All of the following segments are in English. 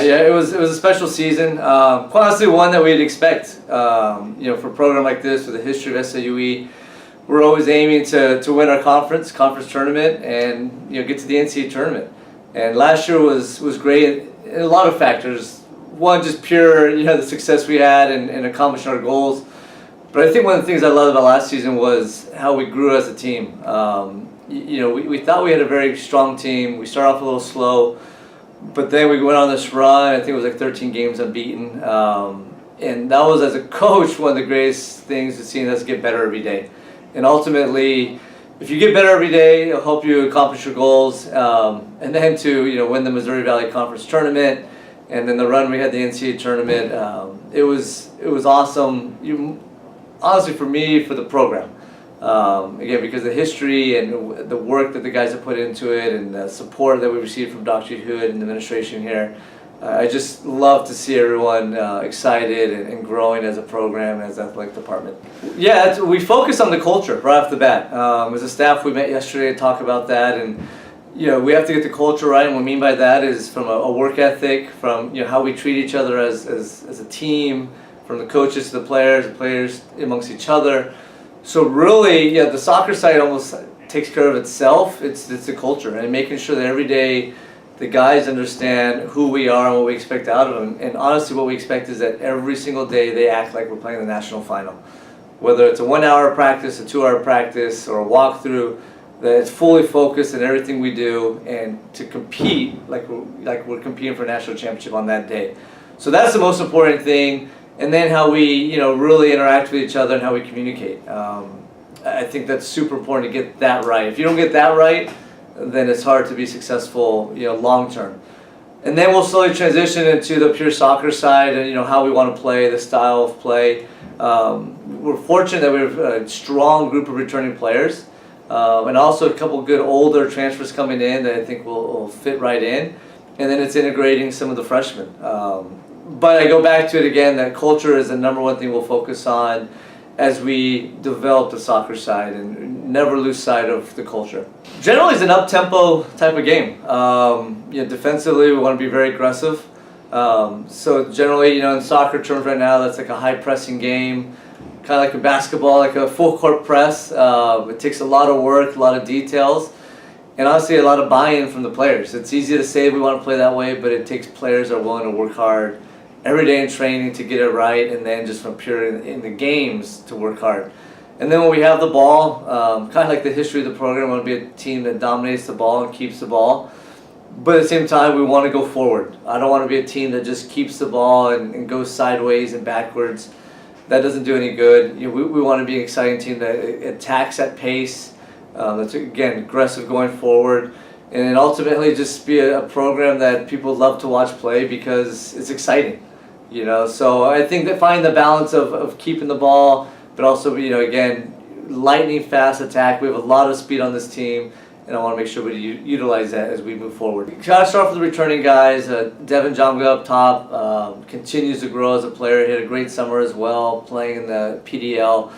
Yeah, it was a special season. Quite honestly, one that we'd expect. For a program like this with the history of SIUE, we're always aiming to win our conference tournament and get to the NCAA tournament. And last year was great in a lot of factors. One, just pure the success we had and accomplishing our goals. But I think one of the things I loved about last season was how we grew as a team. We thought we had a very strong team. We started off a little slow, but then we went on this run. I think it was like 13 games unbeaten. And that was, as a coach, one of the greatest things is seeing us get better every day. And ultimately, if you get better every day, it'll help you accomplish your goals. And then to win the Missouri Valley Conference tournament, and then the run we had the NCAA tournament. It was awesome. Honestly, for me, for the program. Again, because of the history and the work that the guys have put into it and the support that we received from Dr. Hewitt and the administration here, I just love to see everyone excited and growing as a program, as an athletic department. Yeah, we focus on the culture right off the bat. As a staff, we met yesterday to talk about that, and we have to get the culture right. And what I mean by that is from a work ethic, from how we treat each other as a team, from the coaches to the players amongst each other. So really, the soccer side almost takes care of itself. It's the culture and making sure that every day the guys understand who we are and what we expect out of them. And honestly, what we expect is that every single day they act like we're playing the national final. Whether it's a 1 hour practice, a 2 hour practice, or a walkthrough, that it's fully focused in everything we do and to compete like we're competing for a national championship on that day. So that's the most important thing. And then how we, really interact with each other and how we communicate. I think that's super important to get that right. If you don't get that right, then it's hard to be successful, long term. And then we'll slowly transition into the pure soccer side and how we want to play, the style of play. We're fortunate that we have a strong group of returning players, and also a couple good older transfers coming in that I think will fit right in. And then it's integrating some of the freshmen. But I go back to it again, that culture is the number one thing we'll focus on as we develop the soccer side and never lose sight of the culture. Generally, it's an up-tempo type of game. Defensively, we want to be very aggressive. So generally, in soccer terms right now, that's like a high-pressing game, kind of like a basketball, like a full-court press. It takes a lot of work, a lot of details, and honestly, a lot of buy-in from the players. It's easy to say we want to play that way, but it takes players that are willing to work hard every day in training to get it right, and then just from pure in the games to work hard. And then when we have the ball, kind of like the history of the program, we want to be a team that dominates the ball and keeps the ball. But at the same time, we want to go forward. I don't want to be a team that just keeps the ball and goes sideways and backwards. That doesn't do any good. We want to be an exciting team that attacks at pace, that's, again, aggressive going forward. And then ultimately just be a program that people love to watch play because it's exciting. So I think that finding the balance of keeping the ball, but also, again, lightning fast attack. We have a lot of speed on this team, and I want to make sure we utilize that as we move forward. Got to start with the returning guys. Devin Jomga up top continues to grow as a player. He had a great summer as well, playing in the PDL.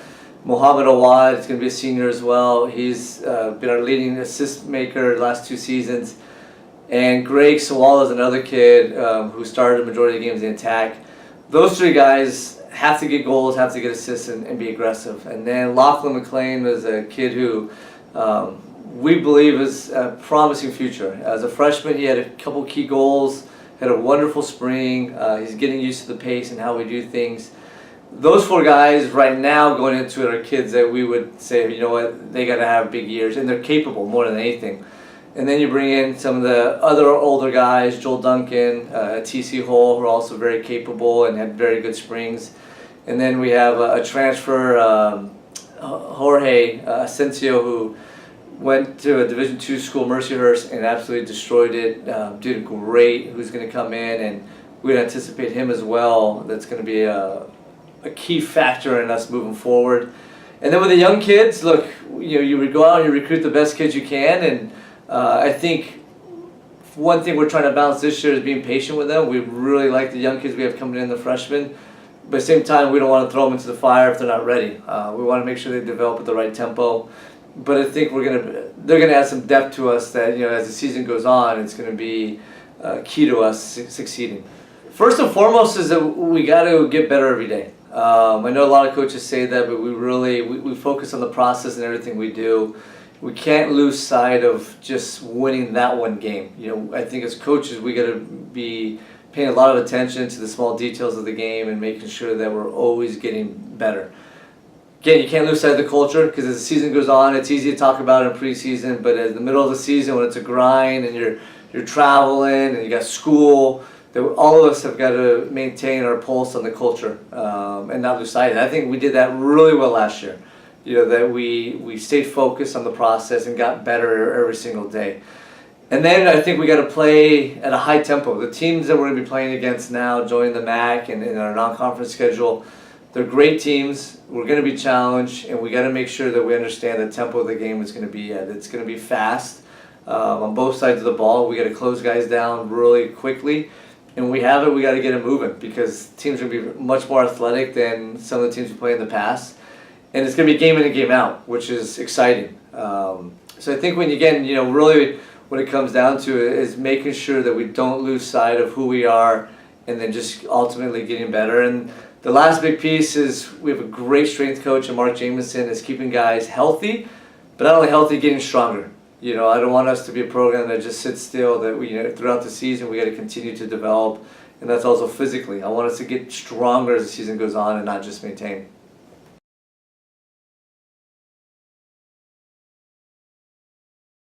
Mohamed Awad is going to be a senior as well. He's been our leading assist maker the last 2 seasons. And Greg Sawala is another kid who started the majority of the games in attack. Those 3 guys have to get goals, have to get assists, and be aggressive. And then Lachlan McLean is a kid who we believe is a promising future. As a freshman, he had a couple key goals, had a wonderful spring. He's getting used to the pace and how we do things. Those 4 guys right now going into it are kids that we would say, they got to have big years, and they're capable more than anything. And then you bring in some of the other older guys, Joel Duncan, T.C. Hull, who are also very capable and had very good springs. And then we have a transfer, Jorge Asensio, who went to a Division II school, Mercyhurst, and absolutely destroyed it. Did great. Who's going to come in, and we'd anticipate him as well. That's going to be a key factor in us moving forward. And then with the young kids, look, you would go out and you recruit the best kids you can, and I think one thing we're trying to balance this year is being patient with them. We really like the young kids we have coming in, the freshmen, but at the same time, we don't want to throw them into the fire if they're not ready. We want to make sure they develop at the right tempo. But I think they're gonna add some depth to us that as the season goes on, it's gonna be key to us succeeding. First and foremost is that we got to get better every day. I know a lot of coaches say that, but we focus on the process and everything we do. We can't lose sight of just winning that one game. I think as coaches we got to be paying a lot of attention to the small details of the game and making sure that we're always getting better. Again, you can't lose sight of the culture, because as the season goes on, it's easy to talk about it in preseason, but in the middle of the season when it's a grind and you're traveling and you got school, that all of us have got to maintain our pulse on the culture and not lose sight of it. I think we did that really well last year. That we stayed focused on the process and got better every single day. And then I think we got to play at a high tempo. The teams that we're going to be playing against now, joining the MAC and in our non-conference schedule, they're great teams. We're going to be challenged, and we got to make sure that we understand the tempo of the game is going to be at. It's going to be fast on both sides of the ball. We got to close guys down really quickly. And we have it, we got to get it moving, because teams are going to be much more athletic than some of the teams we played in the past. And it's going to be game in and game out, which is exciting. So I think really what it comes down to is making sure that we don't lose sight of who we are, and then just ultimately getting better. And the last big piece is we have a great strength coach, and Mark Jamison is keeping guys healthy, but not only healthy, getting stronger. I don't want us to be a program that just sits still, that we, throughout the season we got to continue to develop, and that's also physically. I want us to get stronger as the season goes on and not just maintain.